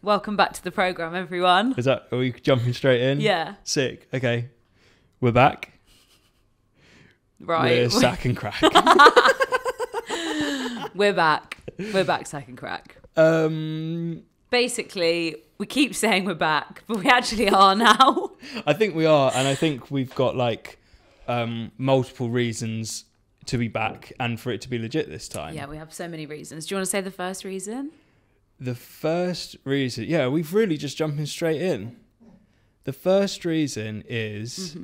Welcome back to the programme, everyone. Are we jumping straight in? Yeah. Sick. Okay. We're back. Right. We're sack and crack. We're back. We're back, sack and crack. Basically, we keep saying we're back, but we actually are now. I think we are, and I think we've got multiple reasons to be back and for it to be legit this time. Yeah, we have so many reasons. Do you want to say the first reason? The first reason, yeah, we've really just jumping straight in. The first reason is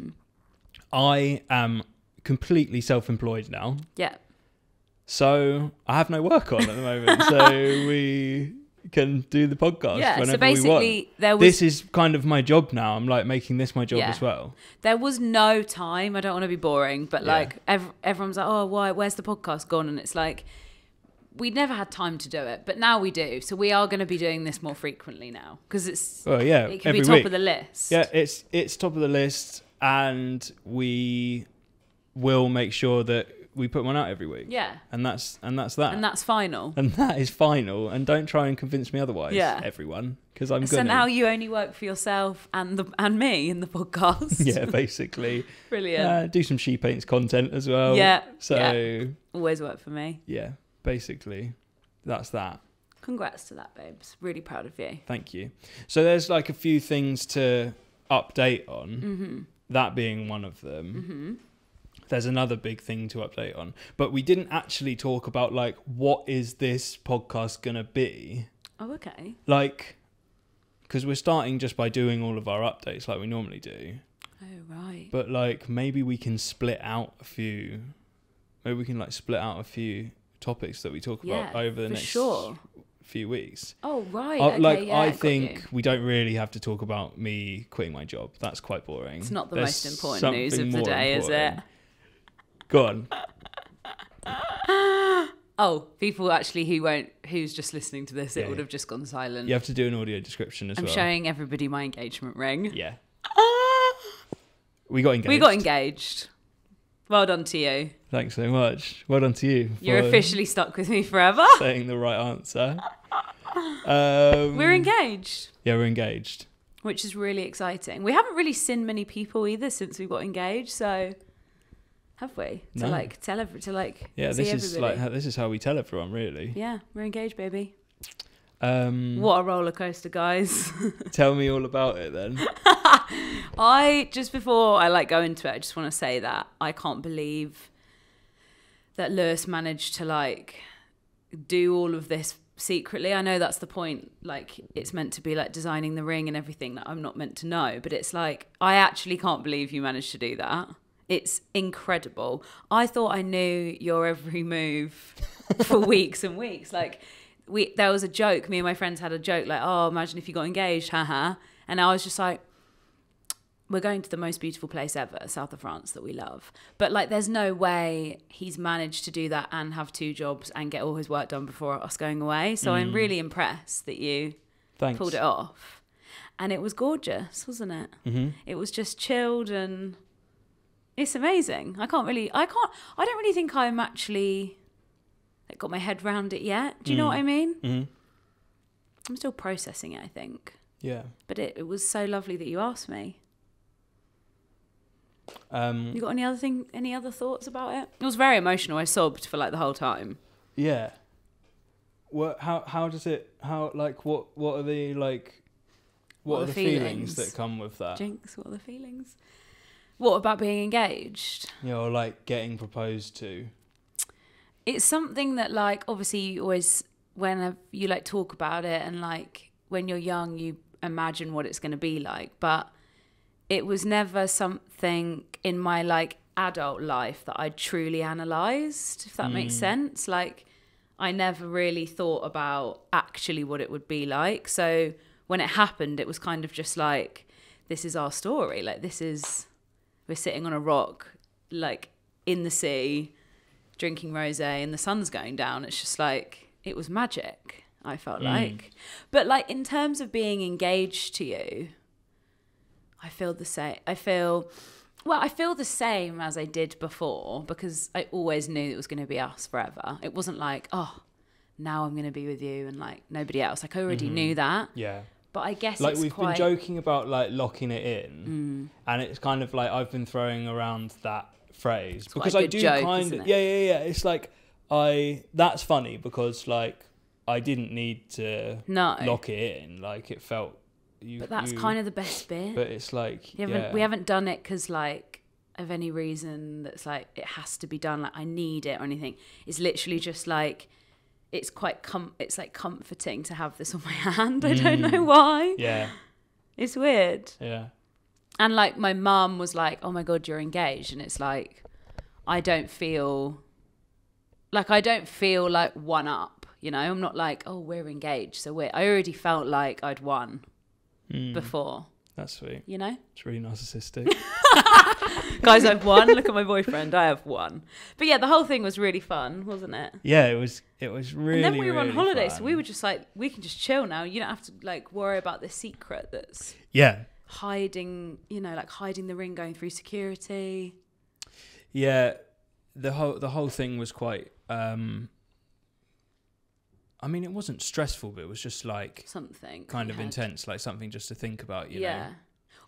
I am completely self-employed now. Yeah. So I have no work on at the moment. So we can do the podcast whenever so basically we want. This is kind of my job now. I'm like making this my job as well. There was no time. I don't want to be boring, but everyone's like, oh, why? Where's the podcast gone? And it's like, we never had time to do it, but now we do. So we are going to be doing this more frequently now because it can be top of the list. Yeah, it's top of the list, and we will make sure that we put one out every week. Yeah. And that's that. And that's final. And that is final. And don't try and convince me otherwise, everyone, because I'm So now you only work for yourself and me in the podcast. Yeah, basically. Brilliant. Do some She Paints content as well. Yeah. So always work for me. Yeah, basically. That's that. Congrats to that, babes. Really proud of you. Thank you. So there's a few things to update on. Mm-hmm. That being one of them. Mm-hmm. There's another big thing to update on, but we didn't actually talk about what is this podcast gonna be. Oh, okay. Because we're starting just by doing all of our updates like we normally do. Oh, right. But maybe we can split out a few. Maybe we can split out a few topics that we talk about over the next few weeks. Oh, right. I think we don't really have to talk about me quitting my job. That's quite boring. It's not the most important news of the day, is it? Go on. Oh, people actually who's just listening to this, it would have just gone silent. You have to do an audio description as well. I'm showing everybody my engagement ring. Yeah. We got engaged. We got engaged. Well done to you. Thanks so much. Well done to you. You're officially stuck with me forever. Saying the right answer. We're engaged. Yeah, we're engaged. Which is really exciting. We haven't really seen many people either since we got engaged, so... Have we? No. Tell everybody. Yeah, this is how we tell everyone, really. Yeah, we're engaged, baby. What a roller coaster, guys. Tell me all about it then. Just before I go into it, I just want to say that I can't believe that Lewis managed to do all of this secretly. I know that's the point. It's meant to be designing the ring and everything that I'm not meant to know, but it's I actually can't believe you managed to do that. It's incredible. I thought I knew your every move for weeks and weeks. There was a joke. Me and my friends had a joke oh, imagine if you got engaged, haha. And I was just we're going to the most beautiful place ever, south of France, that we love. But there's no way he's managed to do that and have 2 jobs and get all his work done before us going away. So I'm really impressed that you pulled it off. And it was gorgeous, wasn't it? Mm-hmm. It was just chilled and... It's amazing. I don't really think I'm actually got my head around it yet. Do you know what I mean? Mm-hmm. I'm still processing it, I think. Yeah. But it was so lovely that you asked me. You got any other thoughts about it? It was very emotional. I sobbed for the whole time. Yeah. How does it, what are the what are the feelings that come with that? Jinx, what are the feelings? What about being engaged? Yeah, or getting proposed to. It's something that obviously you always, when you talk about it and when you're young, you imagine what it's going to be like. But it was never something in my adult life that I truly analysed, if that makes sense. I never really thought about actually what it would be like. So when it happened, it was kind of just this is our story. We're sitting on a rock, in the sea, drinking rosé, and the sun's going down. It's just it was magic, I felt like. But in terms of being engaged to you, I feel the same. I feel the same as I did before because I always knew it was going to be us forever. It wasn't now I'm going to be with you and like nobody else. Like I already knew that. Yeah. But I guess Like it's we've been joking about like locking it in, and it's kind of like I've been throwing around that phrase because I do joke, kind of yeah. It's like that's funny because like I didn't need to lock it in. Like it felt but that's kind of the best bit. But it's like we haven't done it because like of any reason that's like it has to be done. Like I need it or anything. It's literally just like. It's quite it's like comforting to have this on my hand. I don't know why. Yeah. It's weird. Yeah. And like my mum was like, "Oh my God, you're engaged." And it's like, I don't feel like one up, you know? I'm not like, "Oh, we're engaged." So I already felt like I'd won before. That's sweet. You know? It's really narcissistic. Guys, I've won. Look at my boyfriend. I have won. But yeah, the whole thing was really fun, wasn't it? Yeah, it was really. And then we were on holiday, fun. so we were just like, we can just chill now. You don't have to like worry about this secret that's hiding. You know, like hiding the ring, going through security. Yeah, the whole thing was quite. I mean, it wasn't stressful, but it was just like something kind of intense, like something just to think about. You know.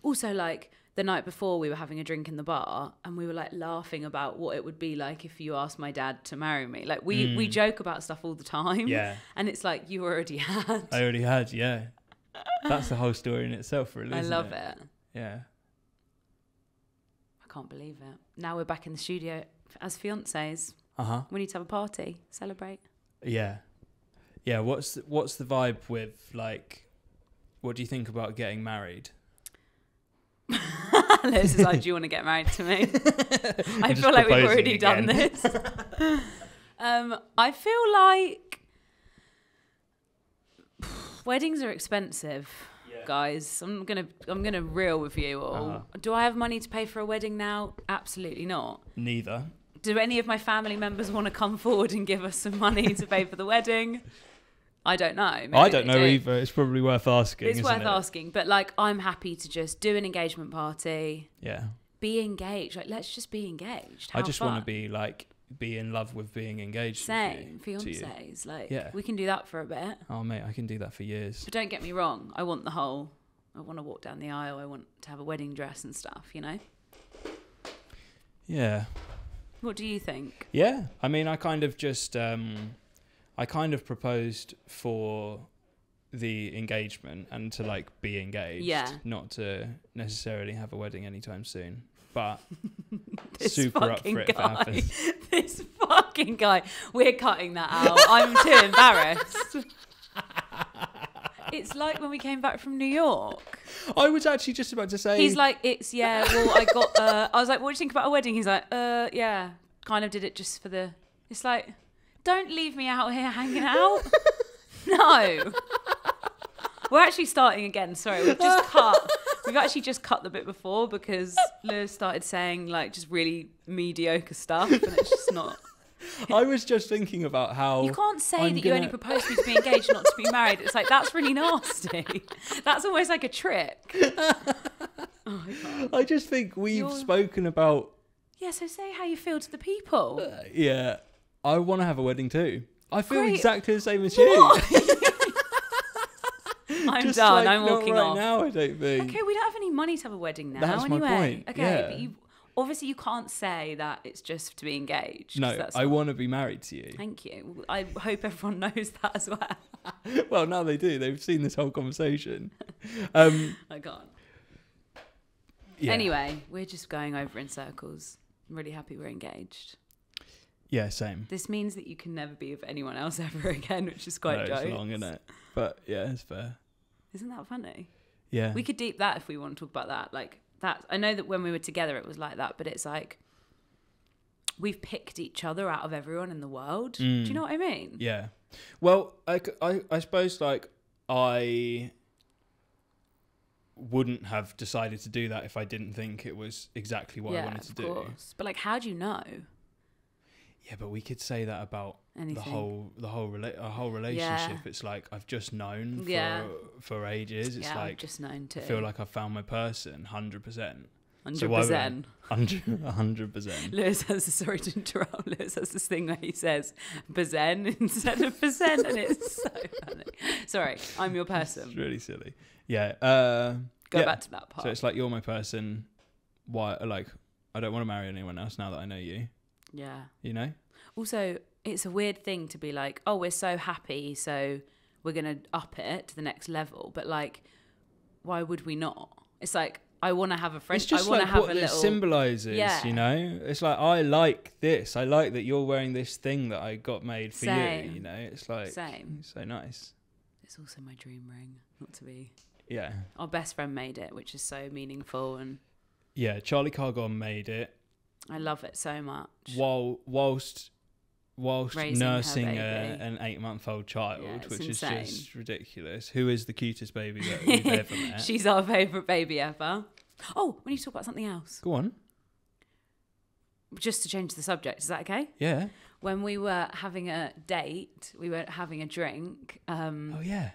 Also, like the night before, we were having a drink in the bar, and we were like laughing about what it would be like if you asked my dad to marry me. Like we joke about stuff all the time. Yeah. And it's like you already had. I already had. Yeah. That's the whole story in itself, really. I love it. Yeah. I can't believe it. Now we're back in the studio as fiancés. We need to have a party, celebrate. Yeah. Yeah, what's the vibe with like? What do you think about getting married? Liz is like, "Do you want to get married to me?" I feel like we've already done this. I feel like weddings are expensive, guys. I'm gonna reel with you all. Do I have money to pay for a wedding now? Absolutely not. Neither. Do any of my family members want to come forward and give us some money to pay for the wedding? I don't know. Maybe I don't know either. It's probably worth asking. It's worth asking. But like, I'm happy to just do an engagement party. Yeah. Be engaged. Like, let's just be engaged. I just want to be in love with being engaged. Same. Fiancés. Like, we can do that for a bit. Oh, mate, I can do that for years. But don't get me wrong. I want I want to walk down the aisle. I want to have a wedding dress and stuff, you know? Yeah. What do you think? Yeah. I mean, I kind of proposed for the engagement and to like be engaged, not to necessarily have a wedding anytime soon. But super up for it if it happens. This fucking guy. We're cutting that out. I'm too embarrassed. It's like when we came back from New York. I was actually just about to say. He's like, I got. I was like, what do you think about a wedding? He's like, yeah, kind of did it just for the. It's like, don't leave me out here hanging out. No. We're actually starting again. Sorry, we've actually just cut the bit before because Lewis started saying like just really mediocre stuff, and it's just not. I was just thinking about how you can't say you only proposed me to be engaged, not to be married. It's like that's really nasty. That's almost like a trick. I just think we've spoken about. Yeah, so say how you feel to the people. Yeah, I want to have a wedding too. I feel exactly the same as you. I'm just done. Like, I'm walking not right off. Now, I don't think. Okay, we don't have any money to have a wedding now. That's anyway. my point. Okay, yeah. but obviously you can't say that it's just to be engaged. No, I want to be married to you. Thank you. I hope everyone knows that as well. Well, now they do. They've seen this whole conversation. I can't. Yeah. Anyway, we're just going over in circles. I'm really happy we're engaged. Yeah, same. This means that you can never be with anyone else ever again, which is quite jokes. It's long, isn't it? But yeah, it's fair. Isn't that funny? Yeah. We could deep that if we want to talk about that. Like that. I know that when we were together it was like that, but it's like we've picked each other out of everyone in the world. Do you know what I mean? Yeah. Well, I suppose like I wouldn't have decided to do that if I didn't think it was exactly what I wanted to do. Yeah, of course. But like, how do you know? Yeah, but we could say that about anything. the whole relationship. Yeah. It's like I've just known for ages. It's like I've just known too. I feel like I've found my person 100%. 100%. 100%. Lewis has sorry to interrupt. Lewis has this thing where he says "bazen" instead of percent, and it's so funny. Sorry, I'm your person. It's really silly. Yeah. Go back to that part. So it's like you're my person. Why? Like, I don't want to marry anyone else now that I know you. Yeah. You know. Also, it's a weird thing to be like, oh, we're so happy, so we're gonna up it to the next level. But like, why would we not? It's like, I want to have a friend. It's just I want like to have what a it little symbolises, yeah. you know? It's like, I like this. I like that you're wearing this thing that I got made for you, you know? It's like, same. It's so nice. It's also my dream ring, not to be. Yeah. Our best friend made it, which is so meaningful. And yeah, Charlie Cargon made it. I love it so much. Whilst raising nursing an 8-month-old child, yeah, which insane. is just ridiculous. Who is the cutest baby that we've ever met? She's our favourite baby ever. Oh, we need to talk about something else. Go on. Just to change the subject, is that okay? Yeah. When we were having a date, we were having a drink. Oh, yeah.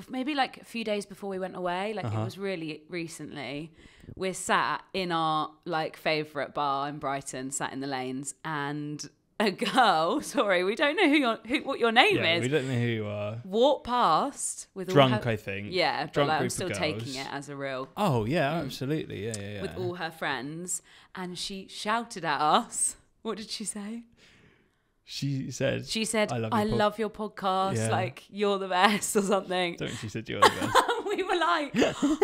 Maybe like a few days before we went away, like it was really recently. We're sat in our like favourite bar in Brighton, sat in the lanes, and a girl, sorry, we don't know what your name is. We don't know who you are. Walked past with drunk, I think. Yeah, drunk but like, I'm group still of taking girls. it as a real. Oh yeah, absolutely, yeah. With all her friends, and she shouted at us. What did she say? She said, I love your podcast. Yeah. Like, you're the best or something. Don't she said you're the best. We were like,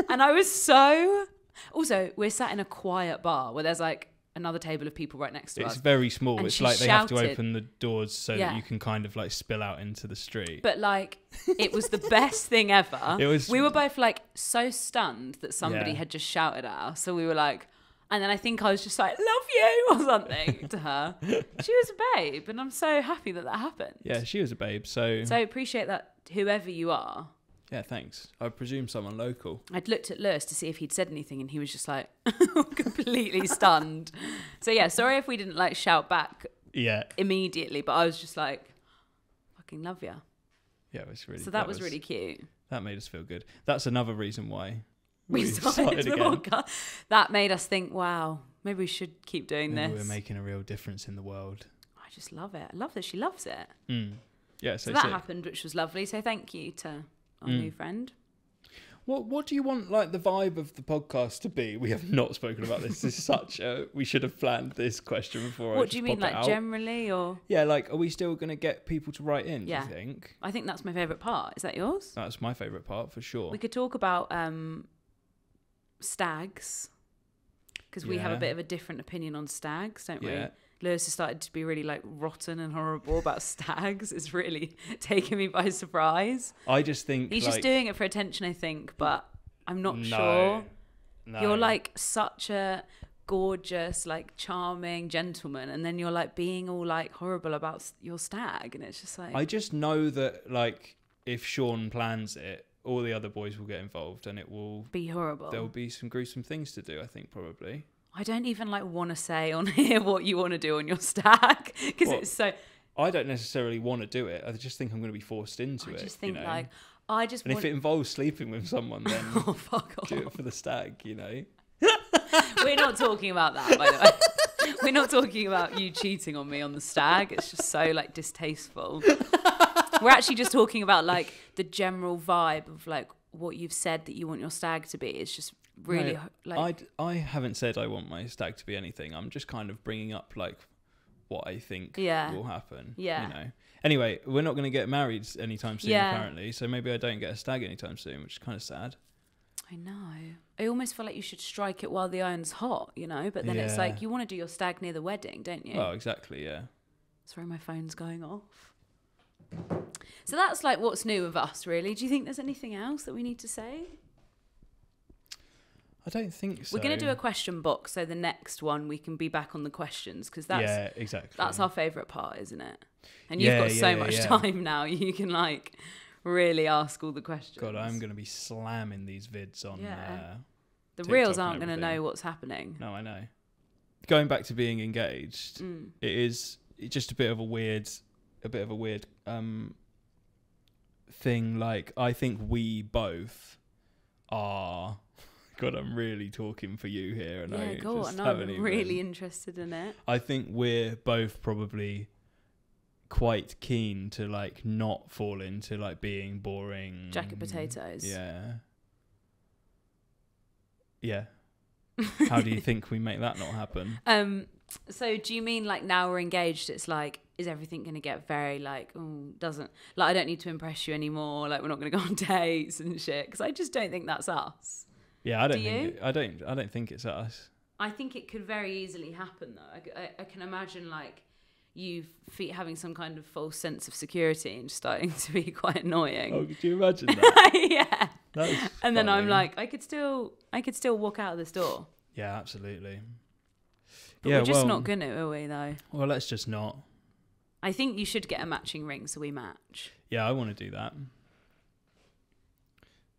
and I was so. Also, we're sat in a quiet bar where there's like another table of people right next to us. It's very small. And it's like they have to shouted. open the doors so that you can kind of like spill out into the street. But like, it was the best thing ever. We were both like so stunned that somebody had just shouted at us. So we were like, and then I think I was just like, love you or something to her. She was a babe, and I'm so happy that happened. Yeah, she was a babe. So appreciate that, whoever you are. Yeah, thanks. I presume someone local. I'd looked at Lewis to see if he'd said anything, and he was just like completely stunned. So yeah, sorry if we didn't like shout back immediately, but I was just like, fucking love ya. Yeah, it was really. So that was really cute. That made us feel good. That's another reason why we started the podcast. That made us think, wow, maybe we should keep doing this. We're making a real difference in the world. I just love it. I love that she loves it. Yeah, so that happened, which was lovely. So thank you to our new friend. What do you want like the vibe of the podcast to be? We have not spoken about this. This is such a, we should have planned this question before. What do you mean, like generally, or? Yeah, like, are we still going to get people to write in, yeah. do you think? I think that's my favourite part. Is that yours? That's my favourite part, for sure. We could talk about stags, because we have a bit of a different opinion on stags, don't we? Lewis has started to be really like rotten and horrible about stags. It's really taken me by surprise. I just think he's just doing it for attention, I think, but I'm not sure. No. You're like such a gorgeous, like charming gentleman, and then you're like being all like horrible about your stag, and it's just like, I just know that like if Sean plans it, all the other boys will get involved, and it will be horrible. There'll be some gruesome things to do, I think, probably. I don't even like want to say on here what you want to do on your stag, because it's so. I don't necessarily want to do it. I just think I'm going to be forced into it. I just think you know? like And if it involves sleeping with someone, then oh, fuck off. Do it for the stag, you know. We're not talking about that, by the way. We're not talking about you cheating on me on the stag. It's just so like distasteful. We're actually just talking about like the general vibe of like what you've said that you want your stag to be. It's just really like I haven't said I want my stag to be anything. I'm just kind of bringing up like what I think will happen. Yeah. You know. Anyway, we're not going to get married anytime soon, apparently. So maybe I don't get a stag anytime soon, which is kind of sad. I know. I almost feel like you should strike it while the iron's hot, you know? But then it's like, you want to do your stag near the wedding, don't you? Oh, exactly, yeah. Sorry, my phone's going off. So that's like what's new with us, really. Do you think there's anything else that we need to say? I don't think so. We're going to do a question box, so the next one we can be back on the questions, because that's exactly. That's our favourite part, isn't it? And you've got so much time now. You can like really ask all the questions. God, I'm going to be slamming these vids on. The reels aren't going to know what's happening. No, I know. Going back to being engaged, it is just a bit of a weird thing. Like, I think we both are God, I'm really talking for you here, and yeah, go on. I'm really interested in it. I think we're both probably quite keen to like not fall into like being boring jacket potatoes. Yeah. How do you think we make that not happen? So do you mean like now we're engaged, it's like, is everything going to get very like, doesn't, like I don't need to impress you anymore, like we're not going to go on dates and shit, because I just don't think that's us. Yeah, I don't think it's us. I think it could very easily happen though. I can imagine like you having some kind of false sense of security and starting to be quite annoying. Oh, could you imagine that? Yeah. And funny. Then I'm like, I could still walk out of this door. Yeah, absolutely. But we're just not gonna, are we though? Well, let's just not. I think you should get a matching ring so we match. Yeah, I want to do that.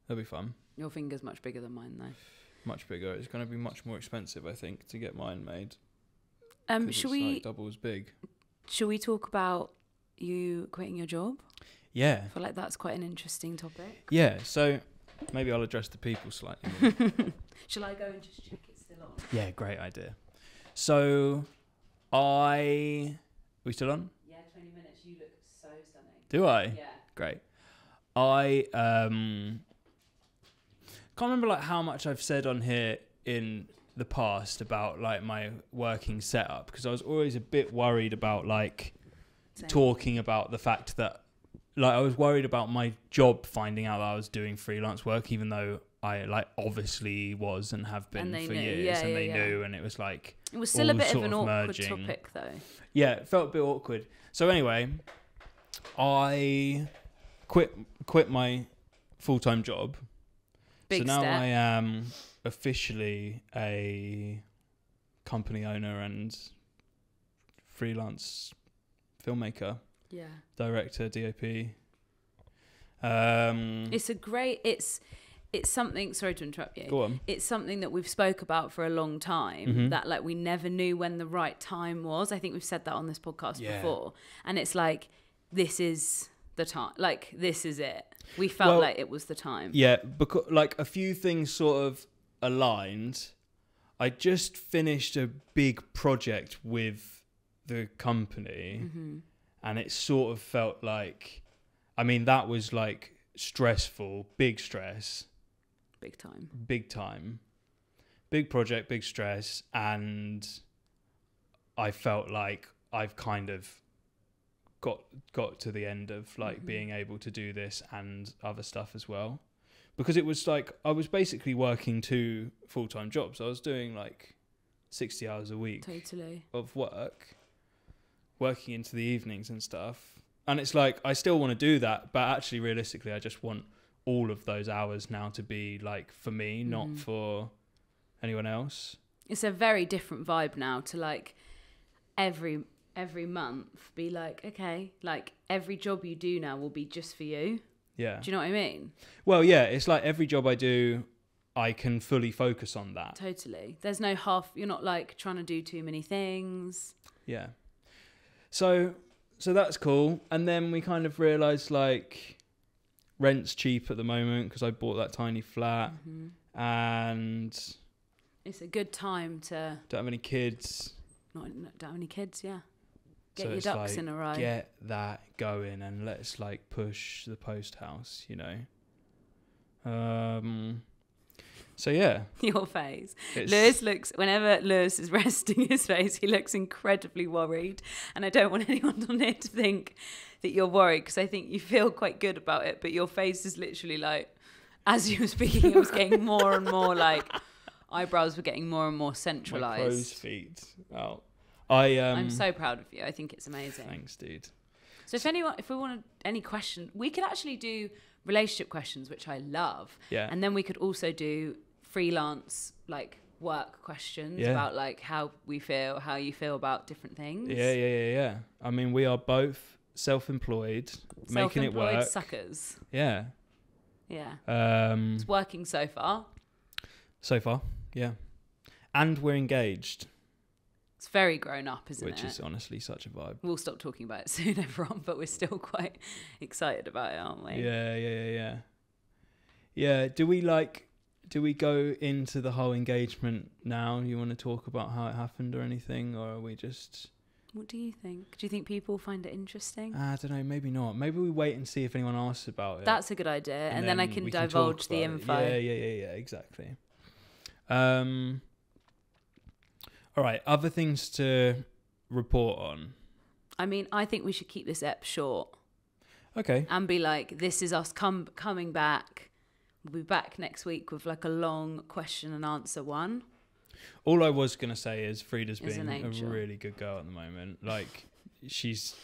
That'll be fun. Your finger's much bigger than mine though. Much bigger. It's going to be much more expensive, I think, to get mine made. Should we like double as big? Should we talk about you quitting your job? Yeah. I feel like that's quite an interesting topic. Yeah, so maybe I'll address the people slightly more. Shall I go and just check it's still on? Yeah, great idea. So, we still on? Yeah, 20 minutes. You look so stunning. Do I? Yeah. Great. I can't remember like how much I've said on here in the past about like my working setup, because I was always a bit worried about like talking about the fact that like I was worried about my job finding out that I was doing freelance work, even though I like obviously was and have been for years, and they knew, and it was like it was still a bit of an awkward topic though. Yeah, it felt a bit awkward. So anyway, I quit my full-time job. Big so now step. I am officially a company owner and freelance filmmaker. Yeah. Director, DOP. It's something, sorry to interrupt you. Go on. It's something that we've spoke about for a long time, that like we never knew when the right time was. I think we've said that on this podcast before. And it's like, this is the time. Like, this is it. We felt like it was the time. Yeah, because like a few things sort of aligned. I just finished a big project with the company, and it sort of felt like, I mean, that was like stressful, big stress. Big time. Big project, big stress, and I felt like I've kind of got to the end of like being able to do this and other stuff as well, because it was like I was basically working 2 full-time jobs. I was doing like 60 hours a week of work, working into the evenings and stuff, and it's like I still want to do that, but actually realistically I just want all of those hours now to be like for me, not for anyone else. It's a very different vibe now to like every month be like, okay, like every job you do now will be just for you. Yeah. Do you know what I mean? Well, yeah, it's like every job I do, I can fully focus on that. Totally. There's no you're not like trying to do too many things. Yeah. So that's cool. And then we kind of realised like rent's cheap at the moment because I bought that tiny flat, and it's a good time to don't have any kids. Don't have any kids, yeah. Get so your ducks like, in a row. Get that going and let's like push the post house, you know. So yeah. Your face. Lewis looks, whenever Lewis is resting his face, he looks incredibly worried. And I don't want anyone on here to think that you're worried, because I think you feel quite good about it. But your face is literally like, as you were speaking, it was getting more and more like, eyebrows were getting more and more centralised. My crow's feet out. I'm so proud of you. I think it's amazing. Thanks, dude. So if we wanted any question, we could actually do relationship questions, which I love. Yeah. And then we could also do freelance like work questions about like how we feel, how you feel about different things. Yeah. I mean, we are both self-employed, making it work. Suckers. Yeah. Yeah. It's working so far. So far, yeah. And we're engaged. It's very grown up, isn't it? Which is honestly such a vibe. We'll stop talking about it soon, everyone, but we're still quite excited about it, aren't we? Yeah. Yeah, do we do we go into the whole engagement now? You want to talk about how it happened or anything, or are we just... What do you think? Do you think people find it interesting? I don't know, maybe not. Maybe we wait and see if anyone asks about it. That's a good idea. And then I can divulge the info. Yeah, exactly. All right, other things to report on. I mean, I think we should keep this ep short. Okay. And be like, this is us coming back. We'll be back next week with like a long question and answer one. All I was going to say is Frida's being a really good girl at the moment. Like, she's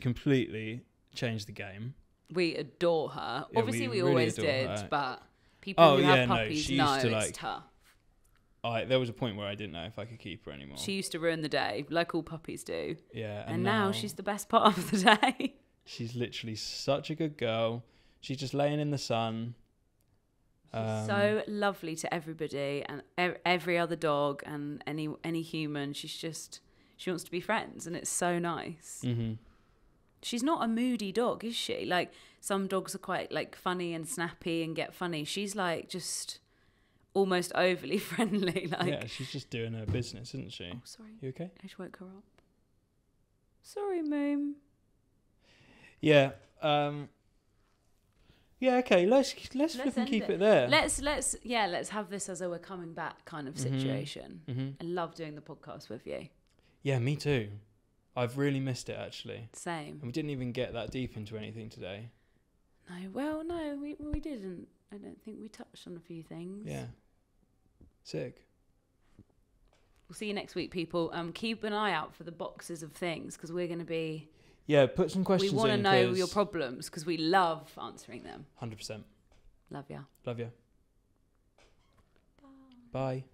completely changed the game. We adore her. Yeah, obviously, we really always did, but people who have puppies know it's tough. There was a point where I didn't know if I could keep her anymore. She used to ruin the day, like all puppies do. Yeah. And now she's the best part of the day. She's literally such a good girl. She's just laying in the sun. She's so lovely to everybody and every other dog and any human. She wants to be friends, and it's so nice. Mm-hmm. She's not a moody dog, is she? Like, some dogs are quite like funny and snappy and get funny. She's like just almost overly friendly. Like, yeah, she's just doing her business, isn't she? Oh, sorry. You okay? I just woke her up. Sorry, Moom. Yeah. Yeah, okay, let's flipping keep it there. Let's have this as a we're coming back kind of situation. Mm-hmm. I love doing the podcast with you. Yeah, me too. I've really missed it, actually. Same. And we didn't even get that deep into anything today. No, we didn't. I don't think we touched on a few things. Yeah. Sick. We'll see you next week, people. Keep an eye out for the boxes of things, because we're going to be... Yeah, put some questions in. We want to know your problems, because we love answering them. 100%. Love ya. Love ya. Bye. Bye.